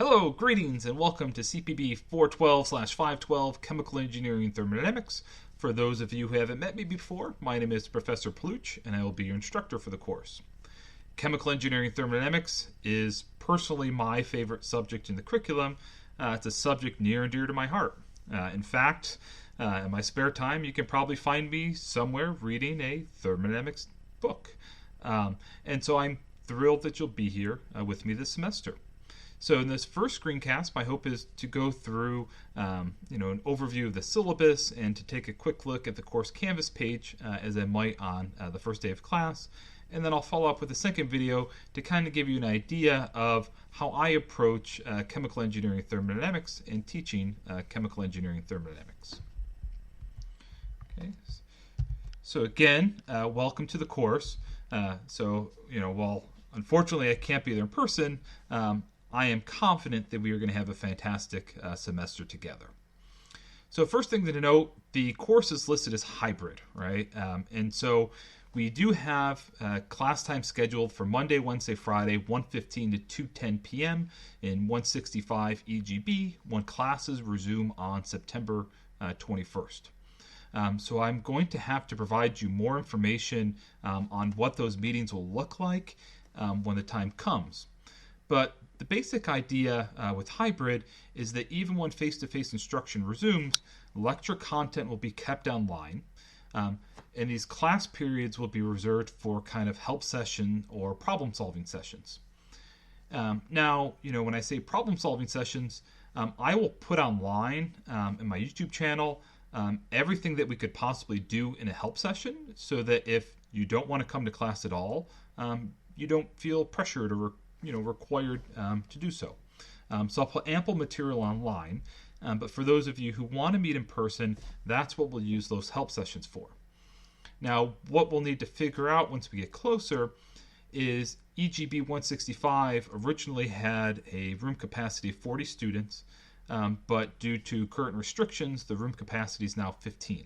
Hello, greetings, and welcome to CPB 412/512 Chemical Engineering Thermodynamics. For those of you who haven't met me before, my name is Professor Paluch, and I will be your instructor for the course. Chemical Engineering Thermodynamics is personally my favorite subject in the curriculum. It's a subject near and dear to my heart. In fact, in my spare time, you can probably find me somewhere reading a thermodynamics book. And so I'm thrilled that you'll be here with me this semester. So in this first screencast, my hope is to go through an overview of the syllabus and to take a quick look at the course Canvas page as I might on the first day of class. And then I'll follow up with a second video to kind of give you an idea of how I approach chemical engineering thermodynamics and teaching chemical engineering thermodynamics. Okay. So again, welcome to the course. While unfortunately I can't be there in person, I am confident that we are going to have a fantastic semester together. So first thing to note, the course is listed as hybrid, right? And so we do have class time scheduled for Monday, Wednesday, Friday, 1:15 to 2:10 p.m. in 165 EGB when classes resume on September 21st. So I'm going to have to provide you more information on what those meetings will look like when the time comes. But the basic idea with hybrid is that even when face-to-face instruction resumes, lecture content will be kept online, and these class periods will be reserved for kind of help session or problem-solving sessions. Now, when I say problem-solving sessions, I will put online in my YouTube channel everything that we could possibly do in a help session so that if you don't want to come to class at all, you don't feel pressured or required to do so. So I'll put ample material online, but for those of you who want to meet in person, that's what we'll use those help sessions for. Now, what we'll need to figure out once we get closer is EGB 165 originally had a room capacity of 40 students, but due to current restrictions, the room capacity is now 15.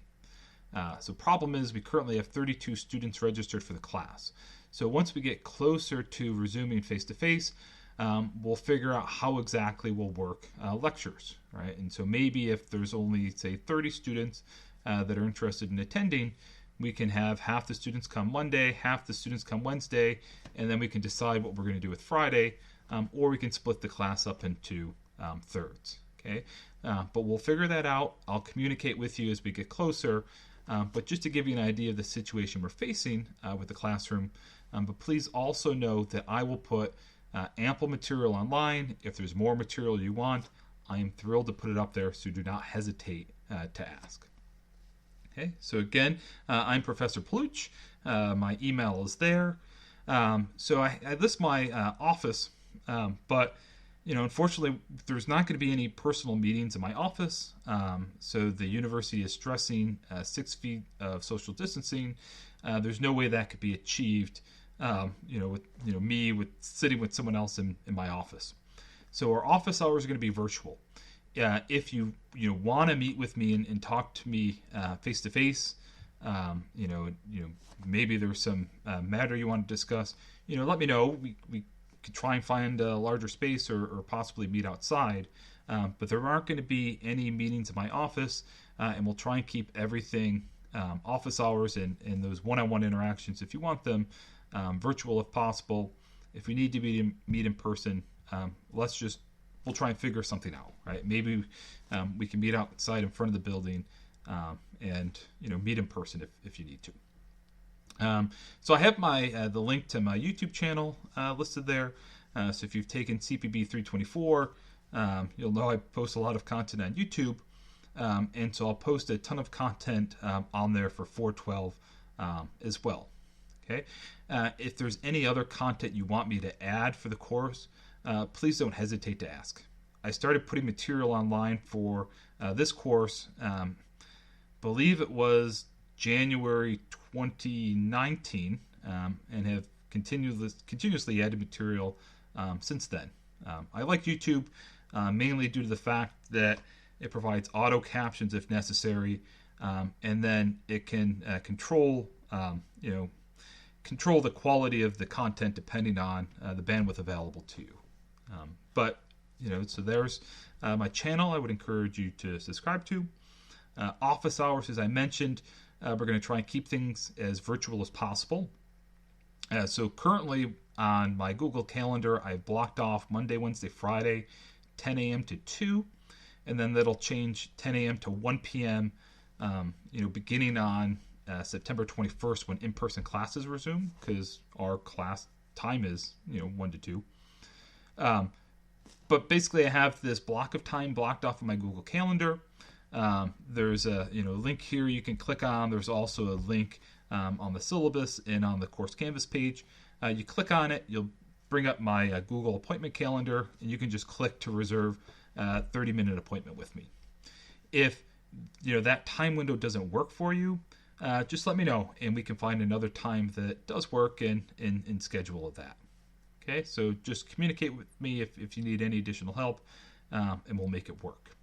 So problem is we currently have 32 students registered for the class. So once we get closer to resuming face-to-face, we'll figure out how exactly we'll work lectures, right? And so maybe if there's only, say, 30 students that are interested in attending, we can have half the students come Monday, half the students come Wednesday, and then we can decide what we're going to do with Friday, or we can split the class up into thirds, okay? But we'll figure that out. I'll communicate with you as we get closer. But just to give you an idea of the situation we're facing with the classroom, but please also know that I will put ample material online. If there's more material you want, I am thrilled to put it up there, so do not hesitate to ask. Okay, so again, I'm Professor Paluch. My email is there. So I list my office, but unfortunately, there's not going to be any personal meetings in my office. So the university is stressing 6 feet of social distancing. There's no way that could be achieved, with me sitting with someone else in my office. So our office hours are going to be virtual. If you want to meet with me and talk to me face to face, maybe there's some matter you want to discuss. Let me know. We could try and find a larger space or possibly meet outside. But there aren't going to be any meetings in my office, and we'll try and keep everything office hours and those one-on-one interactions, if you want them, virtual if possible. If we need to meet in person, we'll try and figure something out, right? Maybe we can meet outside in front of the building and meet in person if you need to. So I have the link to my YouTube channel listed there. So if you've taken CPB 324, you'll know I post a lot of content on YouTube. And so I'll post a ton of content on there for 412 as well. Okay. If there's any other content you want me to add for the course, please don't hesitate to ask. I started putting material online for this course, believe it was January 2019, and have continuously added material since then. I like YouTube mainly due to the fact that it provides auto captions if necessary, and then it can control the quality of the content depending on the bandwidth available to you. But So there's my channel. I would encourage you to subscribe to. Office hours, as I mentioned, we're going to try and keep things as virtual as possible. So currently on my Google Calendar, I've blocked off Monday, Wednesday, Friday, 10 a.m. to 2, and then that'll change 10 a.m. to 1 p.m. Beginning on September 21st when in-person classes resume, because our class time is 1 to 2. But basically, I have this block of time blocked off of my Google Calendar. There's a link here you can click on. There's also a link on the syllabus and on the course Canvas page. You click on it, you'll bring up my Google appointment calendar, and you can just click to reserve a 30-minute appointment with me. If that time window doesn't work for you, just let me know, and we can find another time that does work and schedule that. Okay, so just communicate with me if you need any additional help, and we'll make it work.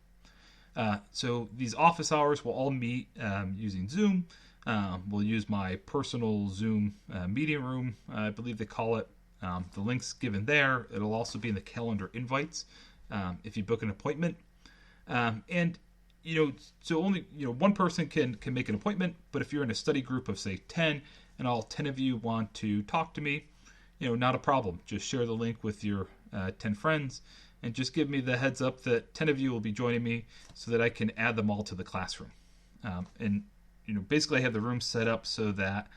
So these office hours will all meet using Zoom. We'll use my personal Zoom meeting room, I believe they call it. The link's given there. It'll also be in the calendar invites if you book an appointment. So only one person can make an appointment, but if you're in a study group of say 10 and all 10 of you want to talk to me, not a problem. Just share the link with your 10 friends and just give me the heads up that 10 of you will be joining me so that I can add them all to the classroom. Basically I have the room set up so that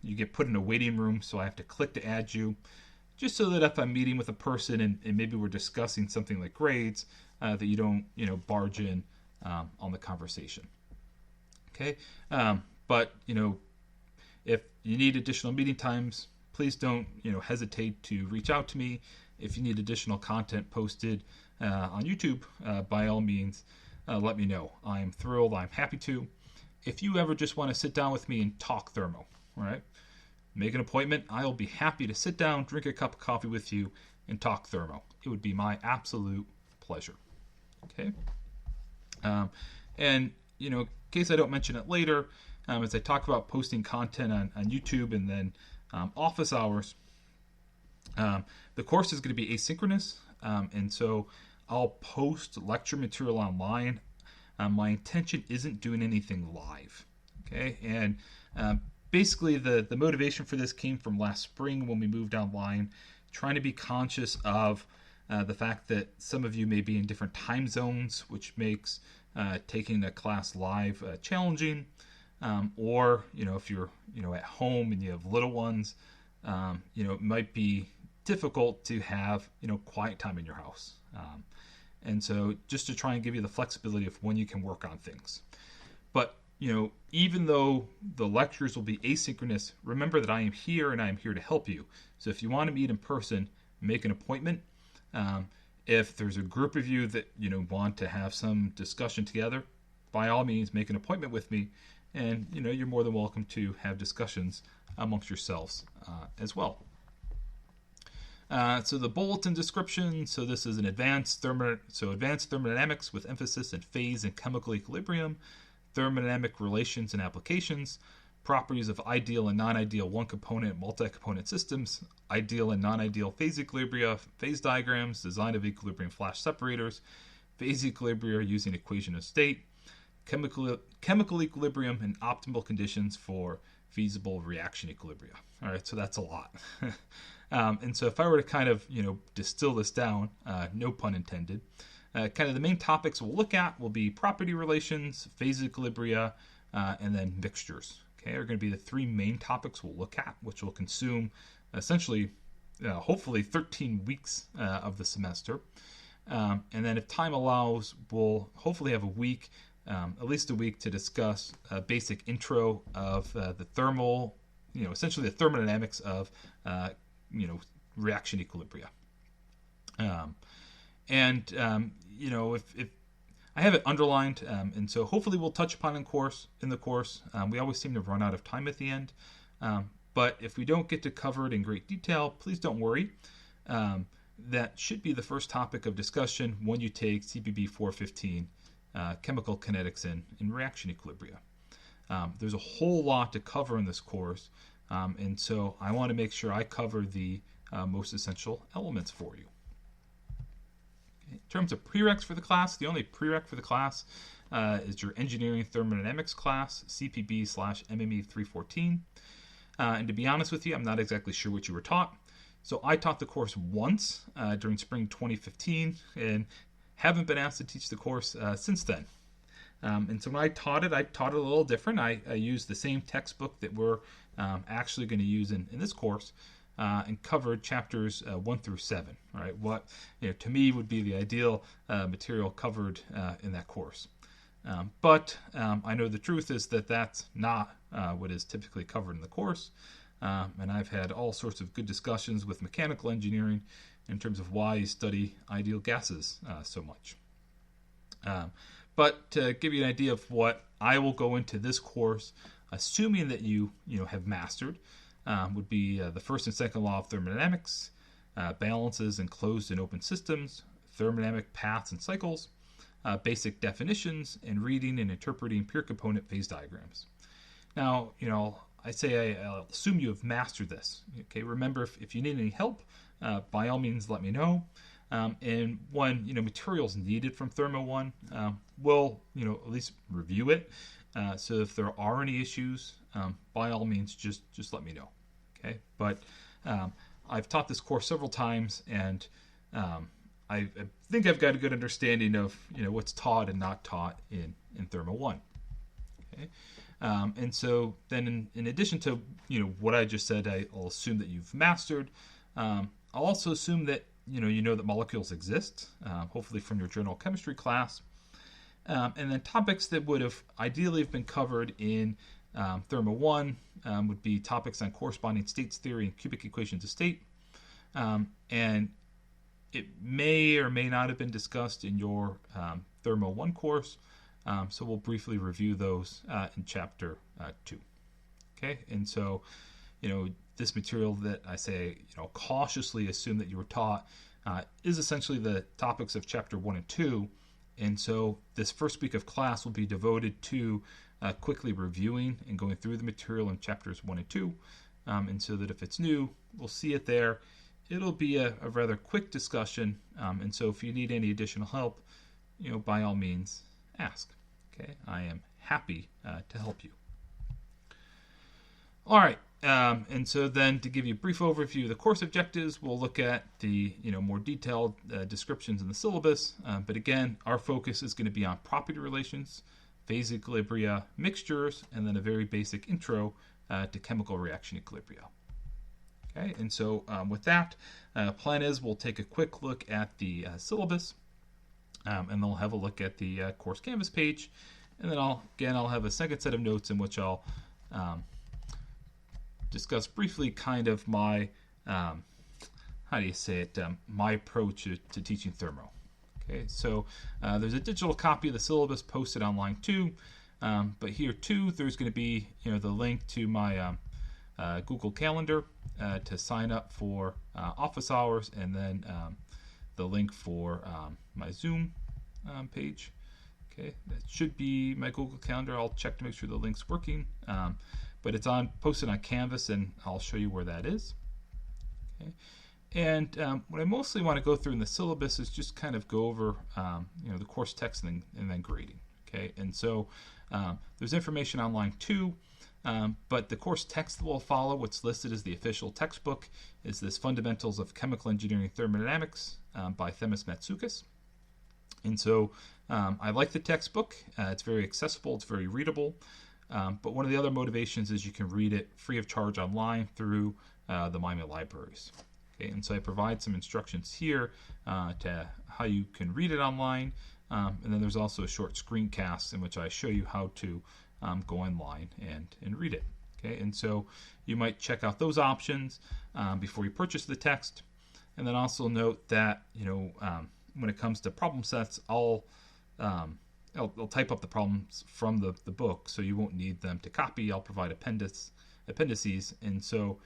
you get put in a waiting room, so I have to click to add you, just so that if I'm meeting with a person and maybe we're discussing something like grades, that you don't, barge in on the conversation. Okay, but if you need additional meeting times, please don't hesitate to reach out to me. If you need additional content posted on YouTube, by all means, let me know. I'm thrilled. I'm happy to. If you ever just want to sit down with me and talk thermo, all right, make an appointment. I'll be happy to sit down, drink a cup of coffee with you, and talk thermo. It would be my absolute pleasure. Okay. In case I don't mention it later, as I talk about posting content on YouTube and then office hours, the course is going to be asynchronous, and so I'll post lecture material online. My intention isn't doing anything live. Okay, and basically the motivation for this came from last spring when we moved online, trying to be conscious of the fact that some of you may be in different time zones, which makes taking a class live challenging, or if you're at home and you have little ones, it might be difficult to have quiet time in your house, and so just to try and give you the flexibility of when you can work on things. But even though the lectures will be asynchronous, remember that I am here and I am here to help you. So if you want to meet in person, make an appointment. If there's a group of you that want to have some discussion together, by all means make an appointment with me, and you're more than welcome to have discussions amongst yourselves as well. So the bulletin description. So this is an advanced thermodynamics with emphasis in phase and chemical equilibrium, thermodynamic relations and applications, properties of ideal and non-ideal one-component and multi-component systems, ideal and non-ideal phase equilibria, phase diagrams, design of equilibrium flash separators, phase equilibria using equation of state, chemical equilibrium, and optimal conditions for feasible reaction equilibria. All right, so that's a lot. And so if I were to kind of distill this down, no pun intended, kind of the main topics we'll look at will be property relations, phase equilibria, and then mixtures. Okay, are going to be the three main topics we'll look at, which will consume essentially, hopefully 13 weeks of the semester. And then if time allows, we'll hopefully have a week, at least a week, to discuss a basic intro of the thermal, essentially the thermodynamics of, reaction equilibria. If I have it underlined, and so hopefully we'll touch upon in the course. We always seem to run out of time at the end, but if we don't get to cover it in great detail, please don't worry. That should be the first topic of discussion when you take CPB 415, chemical kinetics and reaction equilibria. There's a whole lot to cover in this course, and so I want to make sure I cover the most essential elements for you. terms of prereqs for the class, the only prereq for the class is your Engineering Thermodynamics class, CPB/MME 314. And to be honest with you, I'm not exactly sure what you were taught. So I taught the course once during spring 2015 and haven't been asked to teach the course since then. And so when I taught it a little different. I used the same textbook that we're actually going to use in this course and covered chapters 1 through 7. Right? What to me would be the ideal material covered in that course. But I know the truth is that that's not what is typically covered in the course. And I've had all sorts of good discussions with mechanical engineering in terms of why you study ideal gases so much. But to give you an idea of what I will go into this course, assuming that you have mastered, would be the first and second law of thermodynamics, balances in closed and open systems, thermodynamic paths and cycles, basic definitions, and reading and interpreting pure component phase diagrams. Now, I'll assume you have mastered this. Okay, remember, if you need any help, by all means, let me know. And when materials needed from Thermo 1, we'll at least review it. So if there are any issues, by all means, just let me know. Okay, but I've taught this course several times, and I think I've got a good understanding of what's taught and not taught in Thermo 1. Okay. And so then in addition to what I just said, I'll assume that you've mastered. I'll also assume that you know that molecules exist, hopefully from your general chemistry class. And then topics that would have ideally have been covered in Thermo 1 would be topics on corresponding states theory and cubic equations of state. And it may or may not have been discussed in your Thermo 1 course. So we'll briefly review those in chapter 2. Okay, and so this material that I say cautiously assume that you were taught is essentially the topics of chapter 1 and 2. And so this first week of class will be devoted to quickly reviewing and going through the material in chapters 1 and 2. And so that if it's new, we'll see it there. It'll be a rather quick discussion. And so if you need any additional help, by all means, ask. Okay, I am happy to help you. All right, and so then to give you a brief overview of the course objectives, we'll look at the more detailed descriptions in the syllabus. But again, our focus is going to be on property relations, phase equilibria, mixtures, and then a very basic intro to chemical reaction equilibria. Okay, and so with that, plan is we'll take a quick look at the syllabus. And then we'll have a look at the course canvas page, and then I'll have a second set of notes in which I'll discuss briefly kind of my my approach to teaching Thermo. Okay, so there's a digital copy of the syllabus posted online too, but here too there's going to be the link to my Google Calendar to sign up for office hours, and then the link for my Zoom page. Okay, that should be my Google Calendar. I'll check to make sure the link's working, but it's posted on Canvas, and I'll show you where that is. Okay, and what I mostly want to go through in the syllabus is just kind of go over the course text and then grading. Okay, and so there's information online too. But the course text that will follow, what's listed as the official textbook, is this Fundamentals of Chemical Engineering Thermodynamics by Themis Matsoukas. And so I like the textbook. It's very accessible. It's very readable. But one of the other motivations is you can read it free of charge online through the MIMA libraries. Okay, and so I provide some instructions here to how you can read it online. And then there's also a short screencast in which I show you how to go online and read it. Okay, and so you might check out those options before you purchase the text. And then also note that when it comes to problem sets, I'll type up the problems from the book, so you won't need them to copy. I'll provide appendices, and so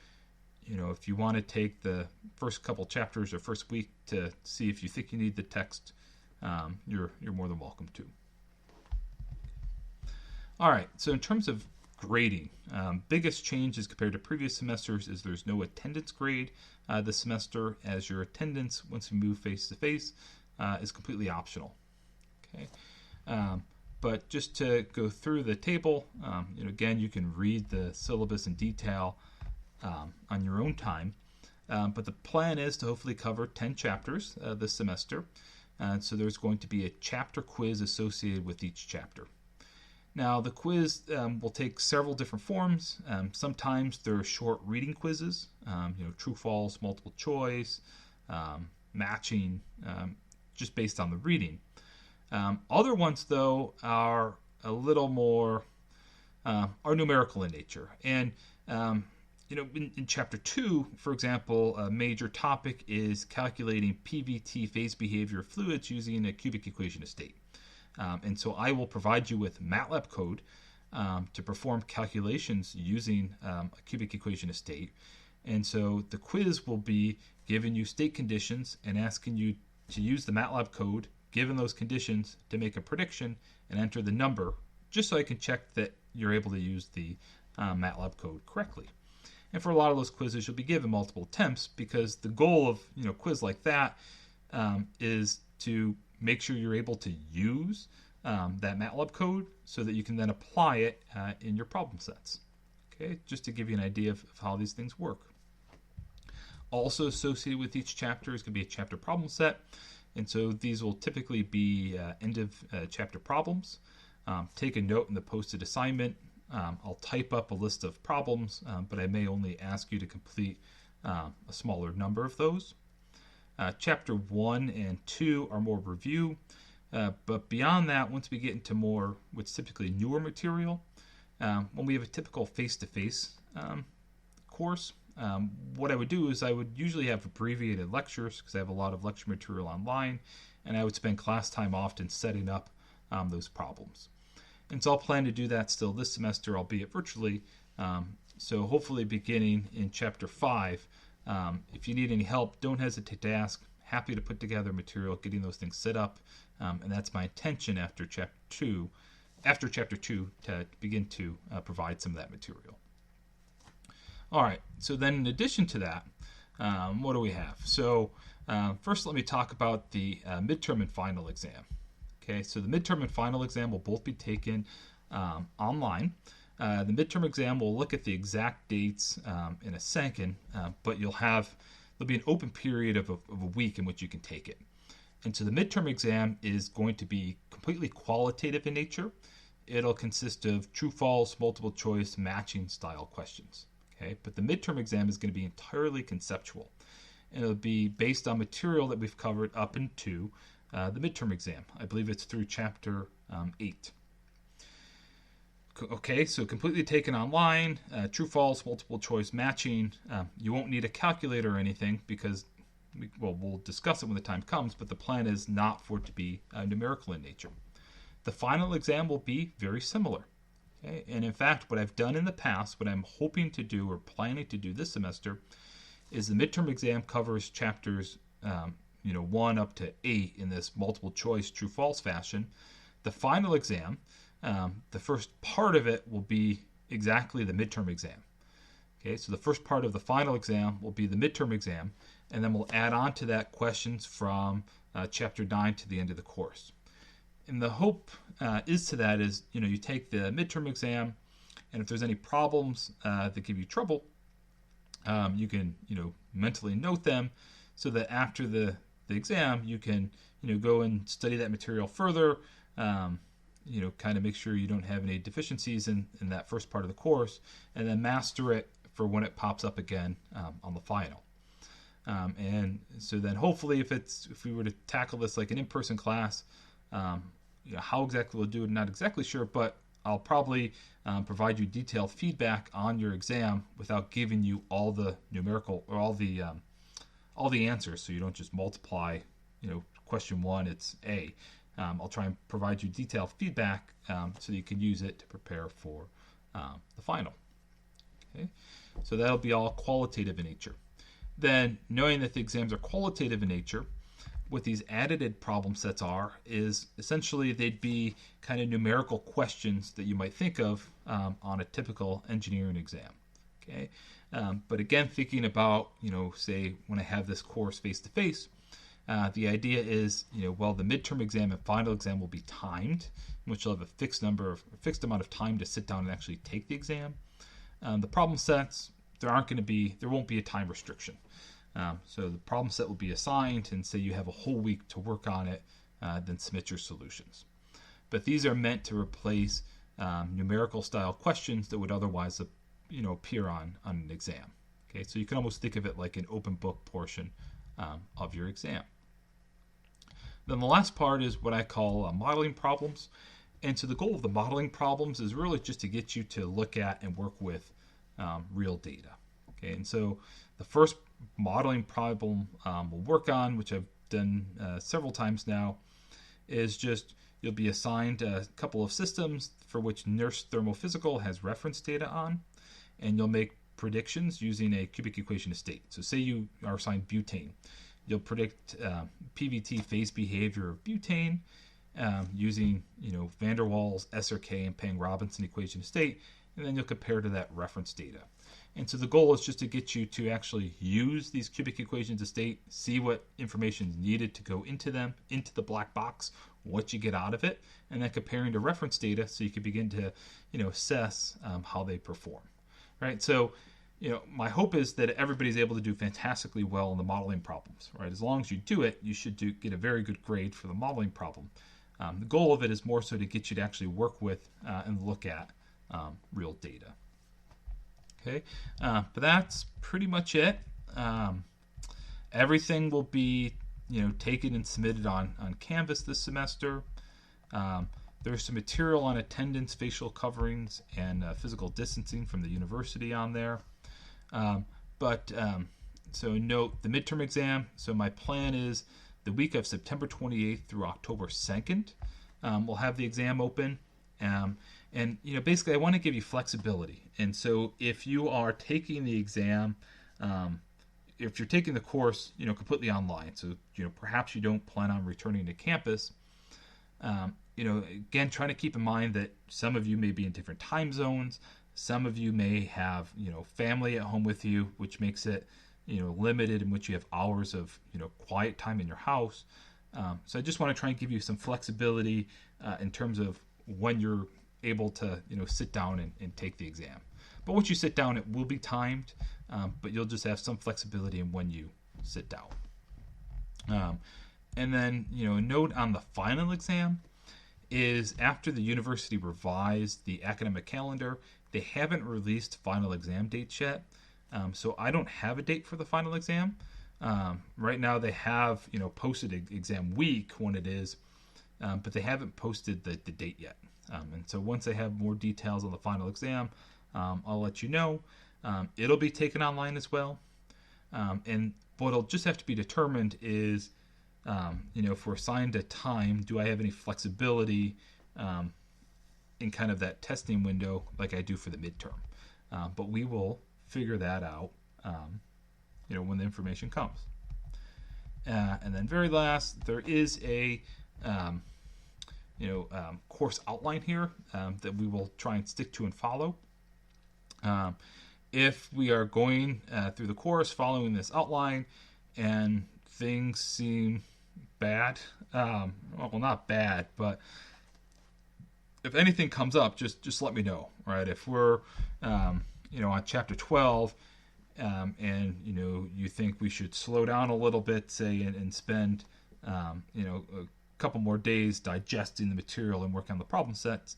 if you want to take the first couple chapters or first week to see if you think you need the text, you're more than welcome to. All right, so in terms of grading, biggest change as compared to previous semesters is there's no attendance grade this semester, as your attendance, once we move face to face, is completely optional. Okay, but just to go through the table, again, you can read the syllabus in detail on your own time. But the plan is to hopefully cover 10 chapters this semester. So there's going to be a chapter quiz associated with each chapter. Now, the quiz will take several different forms. Sometimes they're short reading quizzes, true, false, multiple choice, matching, just based on the reading. Other ones, though, are a little more are numerical in nature. And in Chapter 2, for example, a major topic is calculating PVT phase behavior of fluids using a cubic equation of state. And so I will provide you with MATLAB code to perform calculations using a cubic equation of state. And so the quiz will be giving you state conditions and asking you to use the MATLAB code, given those conditions, to make a prediction and enter the number, just so I can check that you're able to use the MATLAB code correctly. And for a lot of those quizzes, you'll be given multiple attempts, because the goal of a quiz like that is to make sure you're able to use that MATLAB code so that you can then apply it in your problem sets. Okay, just to give you an idea of how these things work. Also associated with each chapter is going to be a chapter problem set. And so these will typically be end of chapter problems. Take a note in the posted assignment. I'll type up a list of problems, but I may only ask you to complete a smaller number of those. Chapter 1 and 2 are more review, but beyond that, once we get into more what's typically newer material, when we have a typical face-to-face course, what I would do is I would usually have abbreviated lectures, because I have a lot of lecture material online, and I would spend class time often setting up those problems. And so I'll plan to do that still this semester, albeit virtually. So hopefully beginning in Chapter 5, if you need any help, don't hesitate to ask. Happy to put together material, getting those things set up. And that's my intention after Chapter 2, to begin to provide some of that material. All right, so then in addition to that, what do we have? So first let me talk about the midterm and final exam. Okay, so the midterm and final exam will both be taken online. The midterm exam will look at the exact dates in a second, but there'll be an open period of a week in which you can take it. And so the midterm exam is going to be completely qualitative in nature. It'll consist of true, false, multiple choice, matching style questions. Okay, but the midterm exam is going to be entirely conceptual. And it'll be based on material that we've covered up into the midterm exam. I believe it's through Chapter 8. Okay, so completely taken online, true, false, multiple choice, matching. You won't need a calculator or anything, because we'll discuss it when the time comes, but the plan is not for it to be numerical in nature. The final exam will be very similar. Okay? And in fact, what I've done in the past, what I'm hoping to do or planning to do this semester, is the midterm exam covers chapters 1 up to 8 in this multiple choice true false fashion. The final exam, the first part of it will be exactly the midterm exam. Okay, so the first part of the final exam will be the midterm exam, and then we'll add on to that questions from Chapter 9 to the end of the course. And the hope is you take the midterm exam, and if there's any problems that give you trouble, you can mentally note them, so that after the exam you can go and study that material further, kind of make sure you don't have any deficiencies in that first part of the course, and then master it for when it pops up again on the final. And so then hopefully if we were to tackle this like an in-person class, how exactly we'll do it, I'm not exactly sure, but I'll probably provide you detailed feedback on your exam without giving you all the numerical or all the answers, so you don't just multiply, question 1, it's A. I'll try and provide you detailed feedback so that you can use it to prepare for the final. Okay, so that'll be all qualitative in nature. Then, knowing that the exams are qualitative in nature, what these added problem sets is essentially they'd be kind of numerical questions that you might think of on a typical engineering exam. Okay, but again, thinking about say when I have this course face to face, The idea is, well, the midterm exam and final exam will be timed, in which you'll have a fixed amount of time to sit down and actually take the exam. The problem sets, there won't be a time restriction. So the problem set will be assigned, and say you have a whole week to work on it, then submit your solutions. But these are meant to replace numerical style questions that would otherwise appear on an exam. Okay, so you can almost think of it like an open book portion of your exam. Then the last part is what I call modeling problems. And so the goal of the modeling problems is really just to get you to look at and work with real data. Okay, and so the first modeling problem we'll work on, which I've done several times now, is just you'll be assigned a couple of systems for which nurse thermophysical has reference data on, and you'll make predictions using a cubic equation of state. So say you are assigned butane. You'll predict PVT phase behavior of butane using van der Waals, SRK, and Pang-Robinson equation of state, and then you'll compare to that reference data. And so the goal is just to get you to actually use these cubic equations of state, see what information is needed to go into them, into the black box, what you get out of it, and then comparing to reference data so you can begin to assess how they perform. Right? So my hope is that everybody's able to do fantastically well in the modeling problems. Right? As long as you do it, you should get a very good grade for the modeling problem. The goal of it is more so to get you to actually work with and look at real data. Okay, but that's pretty much it. Everything will be taken and submitted on Canvas this semester. There's some material on attendance, facial coverings, and physical distancing from the university on there. So note the midterm exam. So my plan is the week of September 28th through October 2nd. We'll have the exam open. And basically I want to give you flexibility. And so if you are taking the exam, if you're taking the course, completely online, so perhaps you don't plan on returning to campus, again, trying to keep in mind that some of you may be in different time zones. Some of you may have, family at home with you, which makes it, limited in which you have hours of, quiet time in your house. So I just want to try and give you some flexibility in terms of when you're able to, sit down and take the exam. But once you sit down, it will be timed, but you'll just have some flexibility in when you sit down. And then, a note on the final exam is after the university revised the academic calendar, they haven't released final exam dates yet. So I don't have a date for the final exam. Right now they have, posted exam week when it is, but they haven't posted the date yet. And so once I have more details on the final exam, I'll let you know. It'll be taken online as well. And what'll just have to be determined is, if we're assigned a time, do I have any flexibility in kind of that testing window like I do for the midterm? But we will figure that out, when the information comes. And then very last, there is a course outline here that we will try and stick to and follow. If we are going through the course following this outline and things seem bad, well, not bad, but if anything comes up, just let me know, right? If we're on chapter 12 and you think we should slow down a little bit, say, and spend a couple more days digesting the material and working on the problem sets,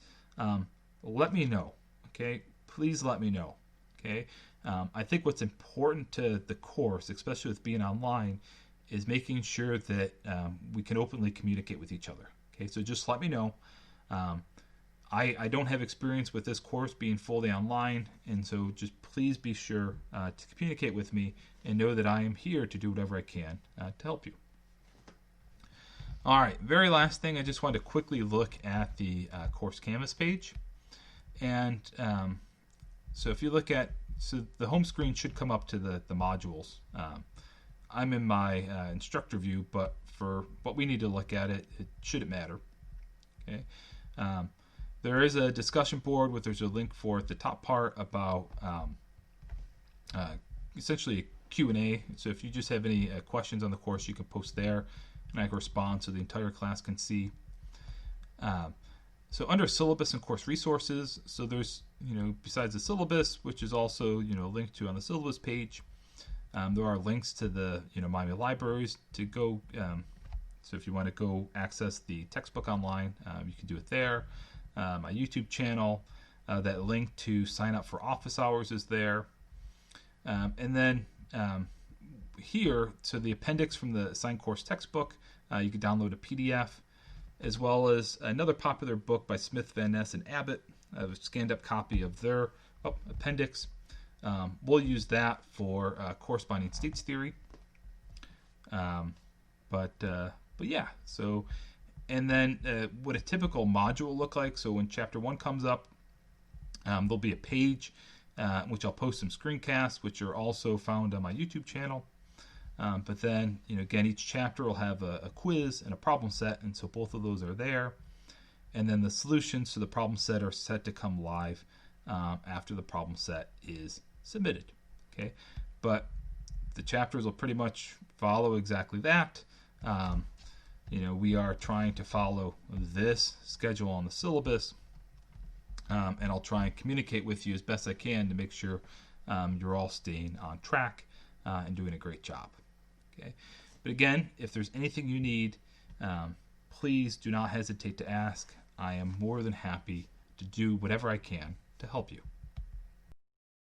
let me know. Okay, please let me know. Okay, I think what's important to the course, especially with being online, is making sure that we can openly communicate with each other. Okay, so just let me know. I don't have experience with this course being fully online, and so just please be sure to communicate with me and know that I am here to do whatever I can to help you. All right, very last thing, I just wanted to quickly look at the course Canvas page. And so if you look at, so the home screen should come up to the modules. I'm in my instructor view, but for what we need to look at, it shouldn't matter. Okay. There is a discussion board, there's a link for at the top part about essentially Q&A. So if you just have any questions on the course, you can post there, and I can respond so the entire class can see. So under syllabus and course resources, so there's, besides the syllabus, which is also, linked to on the syllabus page, there are links to the, Miami libraries to go. So if you want to go access the textbook online, you can do it there. My YouTube channel, that link to sign up for office hours is there. And then here, so the appendix from the assigned course textbook, you can download a PDF, as well as another popular book by Smith, Van Ness, and Abbott, a scanned up copy of their appendix. We'll use that for corresponding states theory. But yeah, so, and then what a typical module will look like. So when chapter 1 comes up, there'll be a page which I'll post some screencasts, which are also found on my YouTube channel. But then, again, each chapter will have a quiz and a problem set, and so both of those are there. And then the solutions to the problem set are set to come live after the problem set is submitted. Okay, but the chapters will pretty much follow exactly that. We are trying to follow this schedule on the syllabus, and I'll try and communicate with you as best I can to make sure you're all staying on track and doing a great job. Okay, but again, if there's anything you need, please do not hesitate to ask. I am more than happy to do whatever I can to help you.